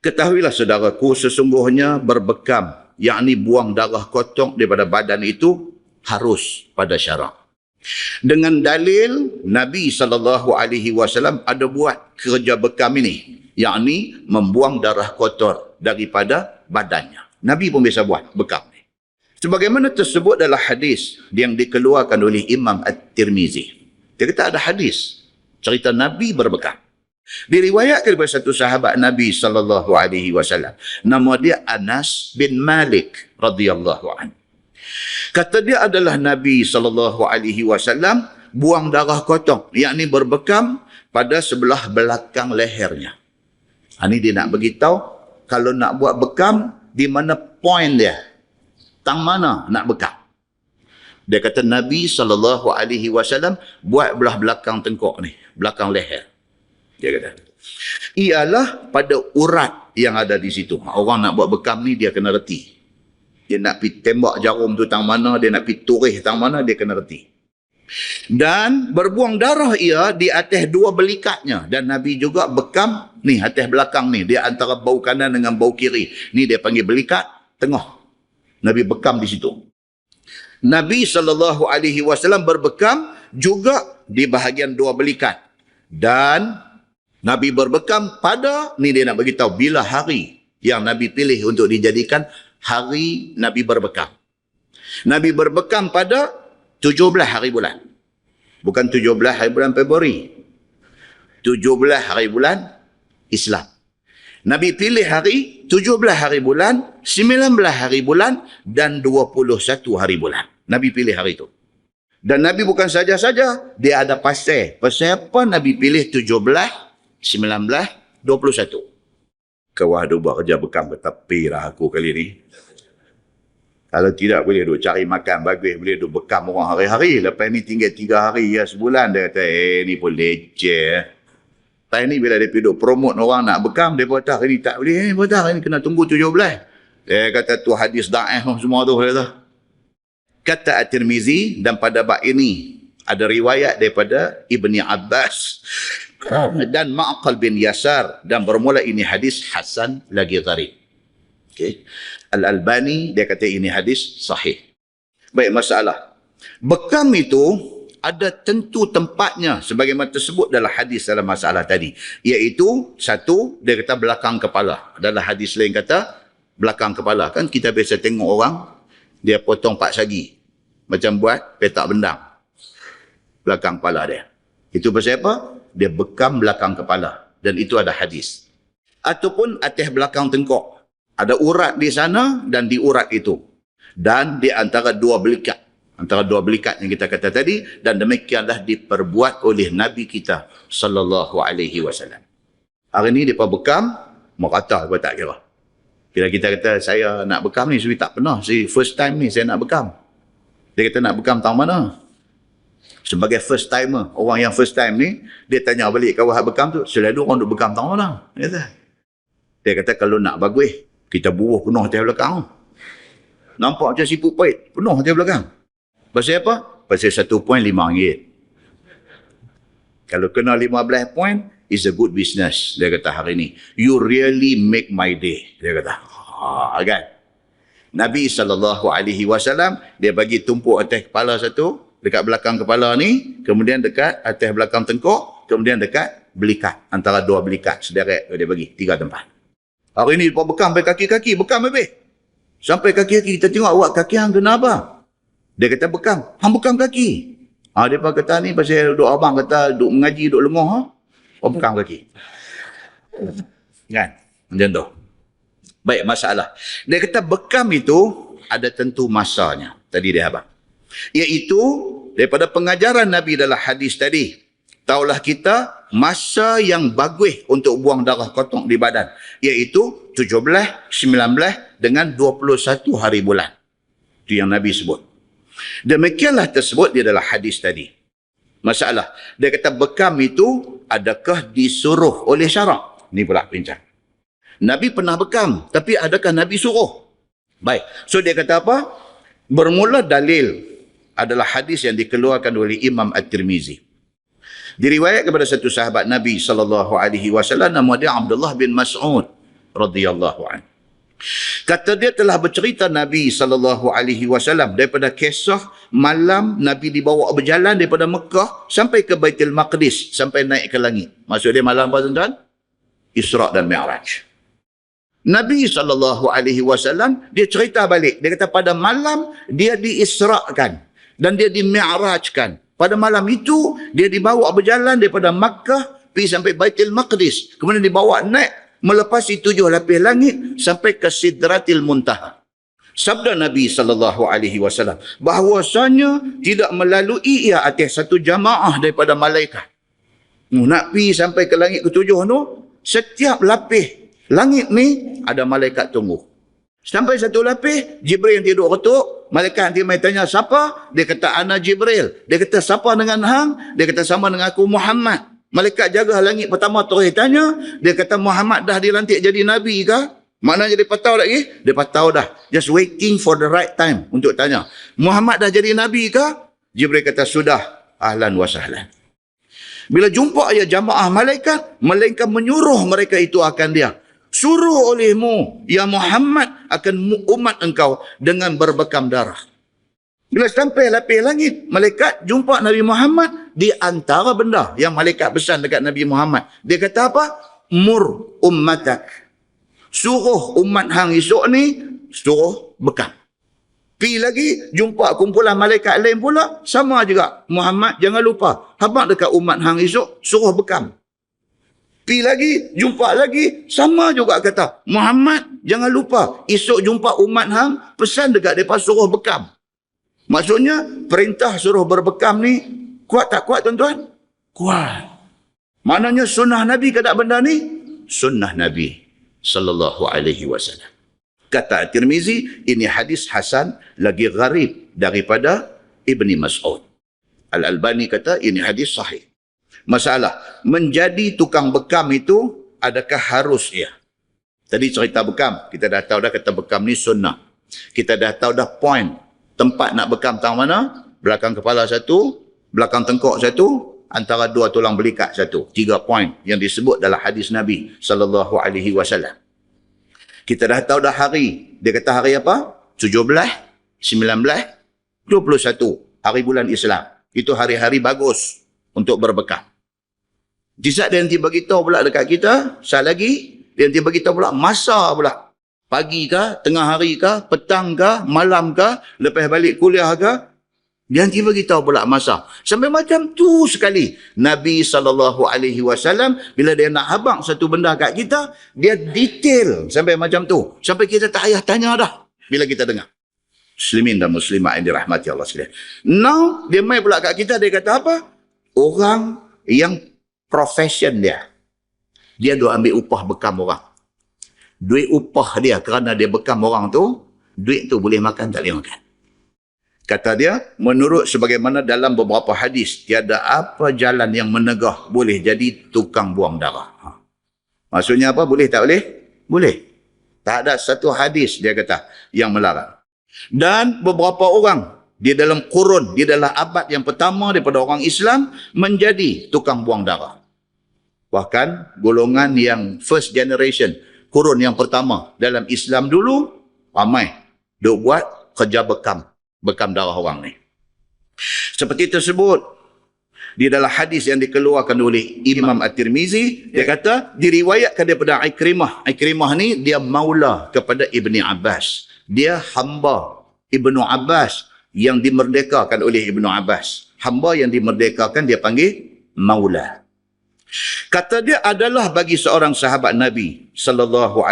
Ketahuilah saudaraku, sesungguhnya berbekam, yakni buang darah kotong daripada badan itu harus pada syarak. Dengan dalil Nabi SAW ada buat kerja bekam ini, yakni membuang darah kotor daripada badannya. Nabi pun biasa buat bekam ni. Sebagaimana tersebut dalam hadis yang dikeluarkan oleh Imam At-Tirmizi. Dia kata ada hadis cerita Nabi berbekam. Diriwayatkan kepada satu sahabat Nabi SAW. Nama dia Anas bin Malik radhiyallahu anhu. Kata dia adalah Nabi SAW buang darah kotong, yakni berbekam pada sebelah belakang lehernya. Ini dia nak beritahu kalau nak buat bekam, di mana point dia? Tang mana nak bekam? Dia kata Nabi SAW buat belah belakang tengkok ni, belakang leher. Dia kata, ialah pada urat yang ada di situ. Orang nak buat bekam ni, dia kena reti. Dia nak pergi tembak jarum tu tang mana, dia nak pergi turih tang mana, dia kena reti. Dan berbuang darah ia di atas dua belikatnya. Dan Nabi juga bekam ni, atas belakang ni. Dia antara bau kanan dengan bau kiri. Ni dia panggil belikat tengah. Nabi bekam di situ. Nabi SAW berbekam juga di bahagian dua belikat. Dan Nabi berbekam pada, ni dia nak beritahu, bila hari yang Nabi pilih untuk dijadikan hari Nabi berbekam. Nabi berbekam pada 17 hari bulan. Bukan 17 hari bulan Februari. 17 hari bulan Islam. Nabi pilih hari 17 hari bulan, 19 hari bulan dan 21 hari bulan. Nabi pilih hari itu. Dan Nabi bukan saja-saja, dia ada pasal. Pasal apa Nabi pilih 17, 19, 21. Kau ada buat kerja bekam ke tepi lah aku kali ni. Kalau tidak boleh duk cari makan bagus, boleh duk bekam orang hari-hari. Lepas ni tinggal 3 hari ya sebulan, dia kata ni pun leceh. Lepas ni bila dia pergi duk promote orang nak bekam, dia kata hari ni tak boleh, hari ni kena tunggu 17. Dia kata tu hadis da'ih semua tu. Kata At-Tirmizi, dan pada bab ini ada riwayat daripada Ibni Abbas dan Ma'qal bin Yasar, dan bermula ini hadis hasan lagi gharib. Okay. Al-Albani dia kata ini hadis sahih. Baik, masalah bekam itu ada tentu tempatnya sebagaimana tersebut dalam hadis dalam masalah tadi, iaitu satu, dia kata belakang kepala. Dalam hadis lain kata belakang kepala. Kan kita biasa tengok orang dia potong pak sagi macam buat petak bendang belakang kepala dia. Itu pasal apa? Dia bekam belakang kepala. Dan itu ada hadis. Ataupun atas belakang tengkok. Ada urat di sana dan di urat itu. Dan di antara dua belikat. Antara dua belikat yang kita kata tadi. Dan demikianlah diperbuat oleh Nabi kita SAW. Hari ni dia bekam, merata apa tak kira. Bila kita kata saya nak bekam ni, saya tak pernah. First time ni saya nak bekam. Dia kata nak bekam tahun mana? Sebagai first timer, orang yang first time ni, dia tanya balik kawan bekam tu, selalu orang duk bekam tahun mana? Dia kata kalau nak bagus, kita buruh penuh atas belakang. Nampak macam siput pahit, penuh atas belakang. Pasal apa? Pasal 1 poin RM5. Kalau kena 15 poin, is a good business. Dia kata hari ni, you really make my day. Dia kata, kan? Nabi SAW, dia bagi tumpuk atas kepala satu, dekat belakang kepala ni, kemudian dekat atas belakang tengkok, kemudian dekat belikat. Antara dua belikat, sederet dia bagi 3 tempat. Hari ni lepas bekam sampai kaki-kaki, bekam habis. Sampai kaki-kaki, kita tengok awak kaki hang kena apa? Dia kata bekam. Hang bekam kaki. Dia kata ni pasal duk abang kata duk mengaji, duk lengoh. Bekam kaki. Kan? Macam tu. Baik, masalah. Dia kata bekam itu ada tentu masanya. Tadi dia abang. Iaitu daripada pengajaran Nabi dalam hadis tadi, taulah kita masa yang bagus untuk buang darah kotong di badan, iaitu 17, 19 dengan 21 hari bulan. Itu yang Nabi sebut. Demikianlah tersebut di dalam hadis tadi. Masalah, dia kata bekam itu adakah disuruh oleh syarak? Ni pula bincang. Nabi pernah bekam, tapi adakah Nabi suruh? Baik, so dia kata apa? Bermula dalil adalah hadis yang dikeluarkan oleh Imam At-Tirmizi. Diriwayat kepada satu sahabat Nabi SAW, nama dia Abdullah bin Mas'ud radhiyallahu anhu. Kata dia telah bercerita Nabi SAW daripada kisah malam Nabi dibawa berjalan daripada Mekah sampai ke Baitul Maqdis, sampai naik ke langit. Maksud dia malam apa tuan-tuan? Isra' dan Mi'raj. Nabi SAW dia cerita balik. Dia kata pada malam dia diisra'kan dan dia dimi'rajkan. Pada malam itu dia dibawa berjalan daripada Makkah pergi sampai Baitul Maqdis. Kemudian dibawa naik melepasi 7 lapis langit sampai ke Sidratil Muntaha. Sabda Nabi SAW bahawasanya tidak melalui ia atas satu jamaah daripada malaikat. Nak pergi sampai ke langit ke-7 tu, setiap lapis langit ni ada malaikat tunggu. Sampai satu lapis, Jibril yang tidur ketuk, malaikat nanti mai tanya siapa? Dia kata ana Jibril. Dia kata siapa dengan hang? Dia kata sama dengan aku Muhammad. Malaikat jaga langit pertama terus tanya, dia kata Muhammad dah dilantik jadi Nabi ke? Maknanya dia patau lagi? Dia patau dah. Just waiting for the right time untuk tanya. Muhammad dah jadi Nabi ke? Jibril kata sudah. Ahlan wa sahlan. Bila jumpa ya jamaah malaikat, malaikat menyuruh mereka itu akan dia. Suruh olehmu, ya Muhammad, akan umat engkau dengan berbekam darah. Bila sampai lapis langit, malaikat jumpa Nabi Muhammad di antara benda yang malaikat pesan dekat Nabi Muhammad. Dia kata apa? Mur ummatak. Suruh umat hang esok ni, suruh bekam. Pergi lagi, jumpa kumpulan malaikat lain pula, sama juga. Muhammad, jangan lupa, habaq dekat umat hang esok, suruh bekam. Pergi lagi, jumpa lagi, sama juga kata. Muhammad, jangan lupa, esok jumpa umat hang, pesan dekat mereka suruh bekam. Maksudnya, perintah suruh berbekam ni, kuat tak kuat tuan-tuan? Kuat. Maknanya sunnah Nabi ke tak benda ni? Sunnah Nabi SAW. Kata Tirmizi, ini hadis hasan lagi gharib daripada Ibni Mas'ud. Al-Albani kata ini hadis sahih. Masalah, menjadi tukang bekam itu adakah harus ia? Tadi cerita bekam, kita dah tahu dah kata bekam ni sunnah. Kita dah tahu dah point. Tempat nak bekam tahu mana? Belakang kepala satu, belakang tengkok satu, antara dua tulang belikat satu. 3 poin yang disebut dalam hadis Nabi SAW. Kita dah tahu dah hari. Dia kata hari apa? 17, 19, 21. Hari bulan Islam. Itu hari-hari bagus untuk berbekam. Di saat dia nanti beritahu pula dekat kita, saat lagi, dia nanti beritahu pula masa pula. Pagi ke, tengah hari ke, petang ke, malam ke, lepas balik kuliah ke, dia nanti beritahu pula masa. Sampai macam tu sekali. Nabi SAW, bila dia nak habang satu benda kat kita, dia detail sampai macam tu. Sampai kita tak payah tanya dah bila kita dengar. Muslimin dan muslimat yang dirahmati Allah sekalian. Now, dia main pula kat kita, dia kata apa? Orang yang profession dia duk ambil upah bekam orang. Duit upah dia kerana dia bekam orang tu, duit tu boleh makan tak boleh makan. Kata dia, menurut sebagaimana dalam beberapa hadis, tiada apa jalan yang menegah boleh jadi tukang buang darah. Maksudnya apa? Boleh tak boleh? Boleh. Tak ada satu hadis dia kata yang melarang. Dan beberapa orang di dalam kurun, di dalam abad yang pertama daripada orang Islam menjadi tukang buang darah. Bahkan golongan yang first generation, kurun yang pertama dalam Islam dulu, ramai duk buat kerja bekam darah orang ni. Seperti tersebut di dalam hadis yang dikeluarkan oleh Imam At-Tirmizi, dia kata diriwayatkan daripada Ikrimah. Ikrimah ni dia maula kepada Ibni Abbas. Dia hamba Ibnu Abbas yang dimerdekakan oleh Ibnu Abbas. Hamba yang dimerdekakan dia panggil maula. Kata dia adalah bagi seorang sahabat Nabi SAW,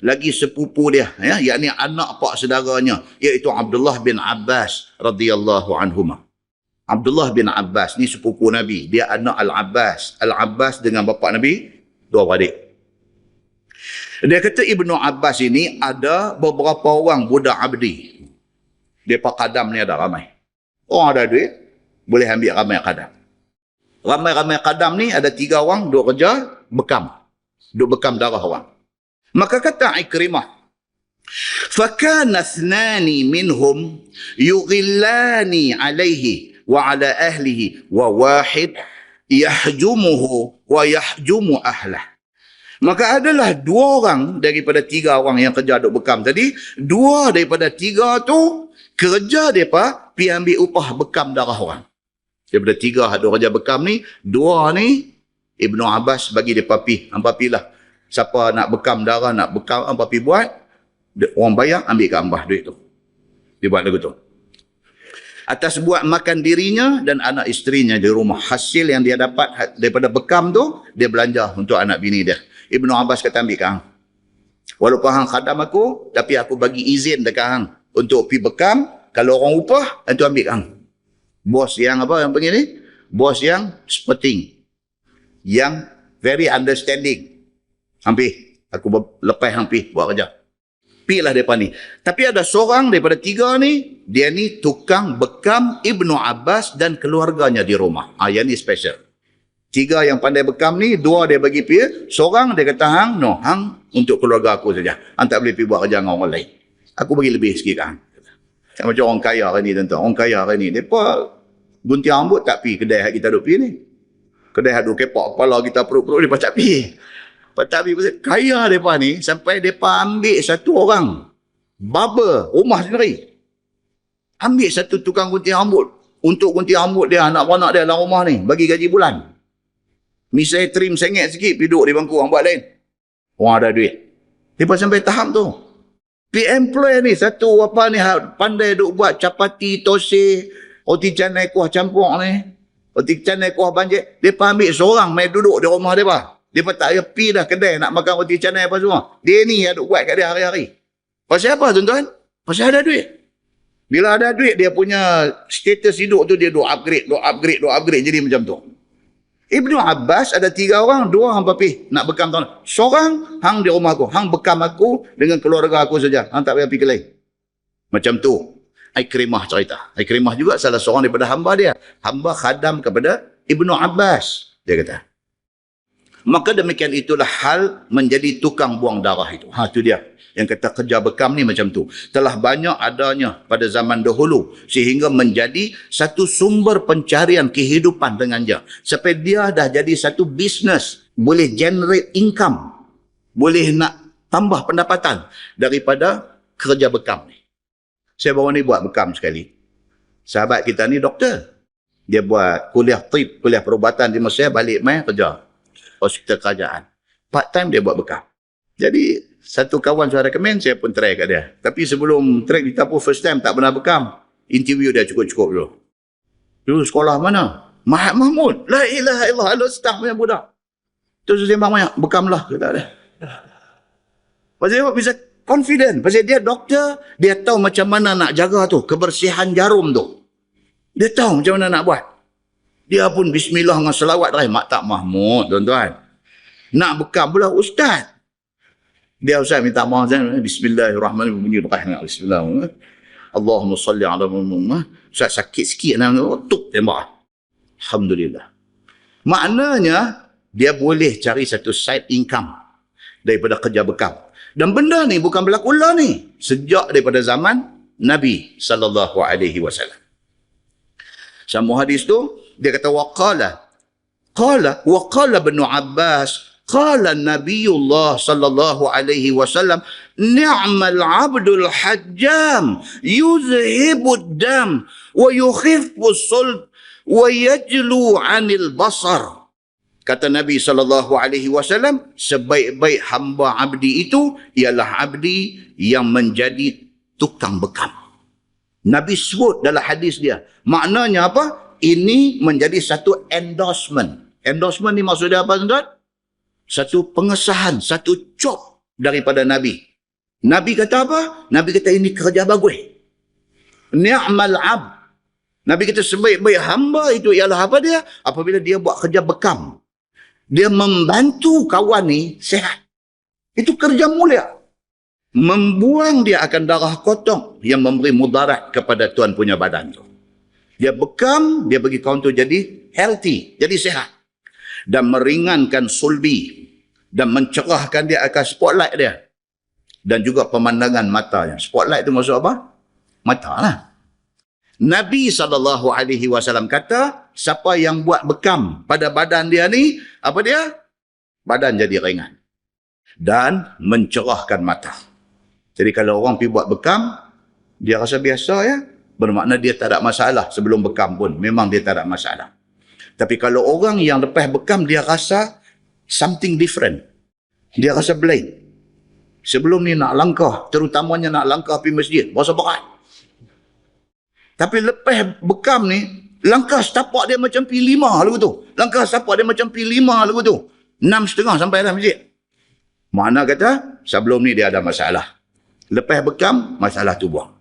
lagi sepupu dia, ya, yakni anak pak saudaranya, iaitu Abdullah bin Abbas radhiyallahu anhuma. Abdullah bin Abbas ni sepupu Nabi, dia anak Al-Abbas. Al-Abbas dengan bapa Nabi, dua beradik. Dia kata Ibnu Abbas ini ada beberapa orang budak abdi. Dia pak kadam ni ada ramai. Orang ada duit, boleh ambil ramai kadam. Ramai-ramai kadam ni ada 3 orang duk kerja bekam. Duk bekam darah orang. Maka kata Ikrimah, "Fakana thnani minhum yughillani alaihi wa ala ahlihi wa wahid yahjumuhu wa yahjumu ahlah." Maka adalah 2 orang daripada 3 orang yang kerja duk bekam tadi, 2 daripada 3 tu kerja mereka pergi ambil upah bekam darah orang. Daripada 3 ada kerja bekam ni, 2 ni Ibnu Abbas bagi mereka pergi. Hampa pergilah. Siapa nak bekam darah, nak bekam, hampa pergi buat. Orang bayar, ambil kat hamba duit tu. Dia buat lagu tu. Atas buat makan dirinya dan anak isterinya di rumah. Hasil yang dia dapat daripada bekam tu, dia belanja untuk anak bini dia. Ibnu Abbas kata, ambil kat hang. Walaupun hang khadam aku, tapi aku bagi izin dekat hang untuk pergi bekam. Kalau orang upah, itu ambil kat hang. Bos yang apa yang panggil ni? Bos yang sporting. Yang very understanding. Hampir. Aku lepas hampir buat kerja. Pilah mereka ni. Tapi ada seorang daripada 3 ni, dia ni tukang bekam Ibnu Abbas dan keluarganya di rumah. Yang ni special. 3 yang pandai bekam ni, 2 dia bagi pergi. Seorang dia kata, hang, no, hang untuk keluarga aku saja. Hang tak boleh pergi buat kerja dengan orang lain. Aku bagi lebih sikit kan. Macam orang kaya hari ni, tuan-tuan. Orang kaya hari ni, mereka gunting rambut tak pergi kedai kita duk pergi ni. Kedai duk kepak kepala kita perut-perut, mereka tak pergi. Tak pergi. Kaya mereka ni, sampai mereka ambil satu orang barber rumah sendiri. Ambil satu tukang gunting rambut. Untuk gunting rambut dia, anak-anak dia dalam rumah ni, bagi gaji bulan. Misalnya trim sengit sikit, duduk di bangku orang buat lain. Orang ada duit. Mereka sampai tahap tu. Employ ni, satu apa ni, pandai duk buat capati, tosai, roti canai kuah campur ni. Roti canai kuah banjir. Mereka ambil seorang main duduk di rumah mereka. Dia tak payah pergi dah kedai nak makan roti canai apa semua. Dia ni yang duk buat kat dia hari-hari. Pasal apa tuan-tuan? Pasal ada duit. Bila ada duit, dia punya status hidup tu dia duk upgrade jadi macam tu. Ibnu Abbas ada 3 orang, 2 hang pergi nak bekam tuan. Seorang hang di rumah aku, hang bekam aku dengan keluarga aku saja. Hang tak payah pergi ke lain. Macam tu. Ikrimah cerita. Ikrimah juga salah seorang daripada hamba dia. Hamba khadam kepada Ibnu Abbas. Dia kata. Maka demikian itulah hal menjadi tukang buang darah itu. Itu dia. Yang kata kerja bekam ni macam tu. Telah banyak adanya pada zaman dahulu. Sehingga menjadi satu sumber pencarian kehidupan dengannya. Sampai dia dah jadi satu bisnes. Boleh generate income. Boleh nak tambah pendapatan daripada kerja bekam ni. Saya baru ni buat bekam sekali. Sahabat kita ni doktor. Dia buat kuliah tib, kuliah perubatan di Malaysia, balik main kerja. Hospital kerajaan. Part time dia buat bekam. Jadi, satu kawan saya recommend, saya pun try kat dia. Tapi sebelum try, kita pun first time tak pernah bekam. Interview dia cukup-cukup dulu. Dulu sekolah mana? Mahat Mahmud. La ilaha illallah. Halo staff punya budak. Terus dia banyak, bekamlah. Kata dia. Pasal dia bisa confident. Pasal dia doktor, dia tahu macam mana nak jaga tu. Kebersihan jarum tu. Dia tahu macam mana nak buat. Dia pun bismillah dengan selawat dah. Mak tak Mahmud, tuan-tuan. Nak bekam pula ustaz. Dia ustaz minta maaf. Bismillahirrahmanirrahim. Bismillahirrahmanirrahim. Allahumma salli ala Muhammad. Ustaz sakit sikit. Tuk tembak. Alhamdulillah. Maknanya, dia boleh cari satu side income daripada kerja bekam. Dan benda ni bukan berlaku lah ni. Sejak daripada zaman Nabi SAW. Sambung hadis tu, dia kata waqala Ibnu Abbas qala Nabiullah sallallahu alaihi wasallam ni'mal 'abdul hajjam yuzhibu ad-dam wa yukhiffu as-sulb wa yajlu 'anil basar. Kata Nabi sallallahu alaihi wasallam, sebaik-baik hamba abdi itu ialah abdi yang menjadi tukang bekam. Nabi sebut dalam hadis dia. Maknanya apa? Ini menjadi satu endorsement. Endorsement ni maksudnya apa, tuan-tuan? Satu pengesahan, satu job daripada Nabi. Nabi kata apa? Nabi kata ini kerja bagus. Ni'mal 'abd. Nabi kata sebaik-baik hamba itu ialah apa dia? Apabila dia buat kerja bekam. Dia membantu kawan ni sehat. Itu kerja mulia. Membuang dia akan darah kotor yang memberi mudarat kepada tuan punya badan tu. Dia bekam, dia bagi kawan tu jadi healthy, jadi sehat. Dan meringankan sulbi. Dan mencerahkan dia akan spotlight dia. Dan juga pemandangan matanya. Spotlight tu maksud apa? Mata lah. Nabi SAW kata, siapa yang buat bekam pada badan dia ni, apa dia? Badan jadi ringan. dan mencerahkan mata. Jadi kalau orang pergi buat bekam, dia rasa biasa ya, bermakna dia tak ada masalah. Sebelum bekam pun memang dia tak ada masalah. Tapi kalau orang yang lepas bekam, dia rasa something different. Dia rasa blind. Sebelum ni nak langkah, terutamanya nak langkah pergi masjid, rasa berat. Tapi lepas bekam ni, langkah setapak dia macam pi 5 lagu tu. Langkah setapak dia macam pi 5 lagu tu. 6.5 sampai dalam masjid. Mana kata, sebelum ni dia ada masalah. Lepas bekam, masalah tu buang.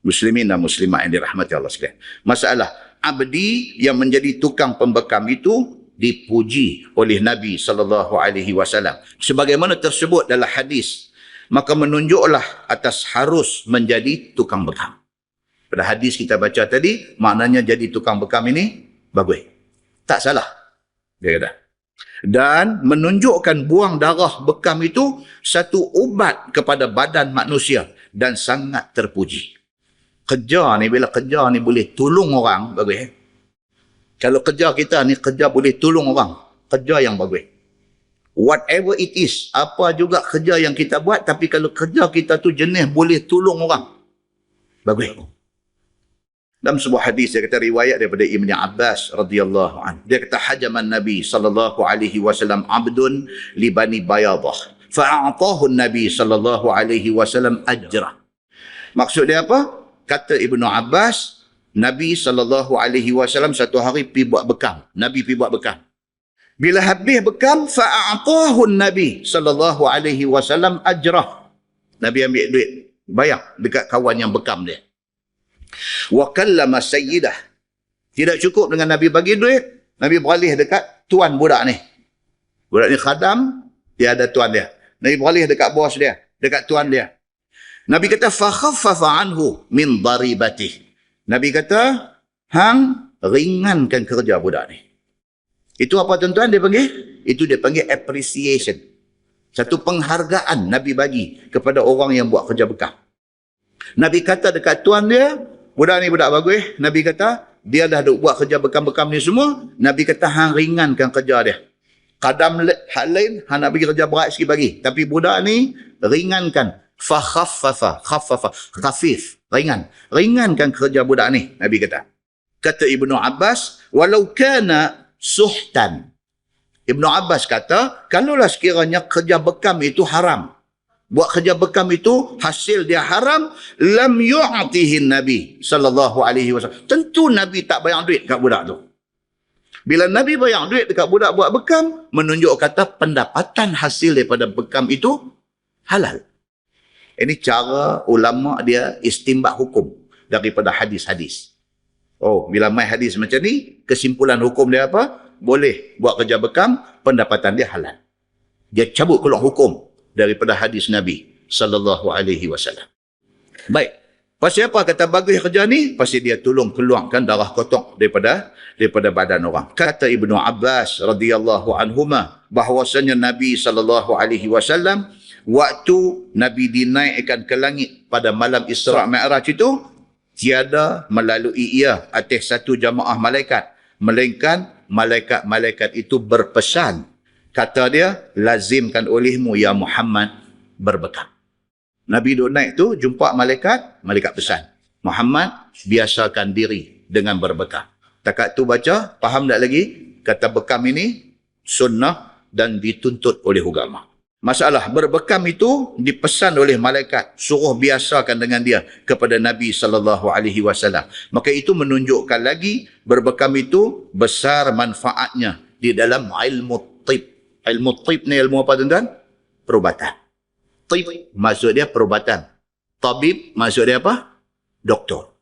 Muslimin dan muslimat yang dirahmati Allah sekalian. Masalah, abdi yang menjadi tukang pembekam itu dipuji oleh Nabi SAW. Sebagaimana tersebut dalam hadis, maka menunjuklah atas harus menjadi tukang bekam. Pada hadis kita baca tadi, maknanya jadi tukang bekam ini bagus. Tak salah. Dia kata. Dan menunjukkan buang darah bekam itu satu ubat kepada badan manusia dan sangat terpuji. Kerja ni, bila kerja ni boleh tolong orang, bagus. Kalau kerja kita ni, kerja boleh tolong orang. Kerja yang bagus. Whatever it is, apa juga kerja yang kita buat, tapi kalau kerja kita tu jenis boleh tolong orang, bagus. Dalam sebuah hadis dia kata, riwayat daripada Ibn Abbas radhiyallahu anhu. Dia kata, hajaman Nabi sallallahu alaihi wasallam abdun li bani Bayadah. Fa'atahu Nabi sallallahu alaihi wasallam ajrah. Maksud dia apa? Kata Ibn Abbas, Nabi sallallahu alaihi wasallam satu hari pergi buat bekam. Nabi pergi buat bekam. Bila habis bekam, fa'atahu Nabi sallallahu alaihi wasallam ajrah. Nabi ambil duit, bayar dekat kawan yang bekam dia. Wa kallama sayyidah. Tidak cukup dengan Nabi bagi duit, Nabi beralih dekat tuan budak ni. Budak ni khadam, dia ada tuan dia. Nabi beralih dekat bos dia, dekat tuan dia. Nabi kata, fakhaffafa anhu min daribatih. Nabi kata, hang ringankan kerja budak ni. Itu apa tuan-tuan dia panggil? Itu dia panggil appreciation. Satu penghargaan Nabi bagi kepada orang yang buat kerja bekam. Nabi kata dekat tuan dia, budak ni budak bagus. Nabi kata, dia dah buat kerja bekam-bekam ni semua. Nabi kata, hang ringankan kerja dia. Kadam hal lain, hang nak bagi kerja berat sikit bagi. Tapi budak ni, ringankan. Fakhaffafa, khafif, ringan. Ringankan kerja budak ni, Nabi kata. Kata Ibnu Abbas, walau kana suhtan. Ibnu Abbas kata, kalaulah sekiranya kerja bekam itu haram, buat kerja bekam itu hasil dia haram, lam yu'atihin Nabi sallallahu alaihi wasallam. Tentu Nabi tak bayar duit kat budak tu. Bila Nabi bayar duit dekat budak buat bekam, menunjuk kata pendapatan hasil daripada bekam itu halal. Ini cara ulama dia istinbat hukum daripada hadis-hadis. Oh, bila mai hadis macam ni, kesimpulan hukum dia apa? Boleh buat kerja bekam, pendapatan dia halal. Dia cabut keluar hukum daripada hadis Nabi sallallahu alaihi wasallam. Baik. Pasal apa kata bagus kerja ni? Pasal dia tolong keluarkan darah kotor daripada badan orang. Kata Ibnu Abbas radhiyallahu anhuma, bahwasanya Nabi sallallahu alaihi wasallam waktu Nabi dinaikkan ke langit pada malam Isra' Mi'raj itu, tiada melalui ia atas satu jamaah malaikat, melainkan malaikat-malaikat itu berpesan. Kata dia, lazimkan olehmu ya Muhammad berbekam. Nabi duduk naik tu, jumpa malaikat, malaikat pesan, Muhammad biasakan diri dengan berbekam. Takat tu baca, faham tak lagi? Kata bekam ini sunnah dan dituntut oleh agama. Masalah berbekam itu dipesan oleh malaikat, suruh biasakan dengan dia kepada Nabi sallallahu alaihi wasallam. Maka itu menunjukkan lagi berbekam itu besar manfaatnya di dalam ilmu tib. Ilmu tib ni ilmu apa tuan-tuan? Perubatan. Tib maksud dia perubatan. Tabib maksud dia apa? Doktor.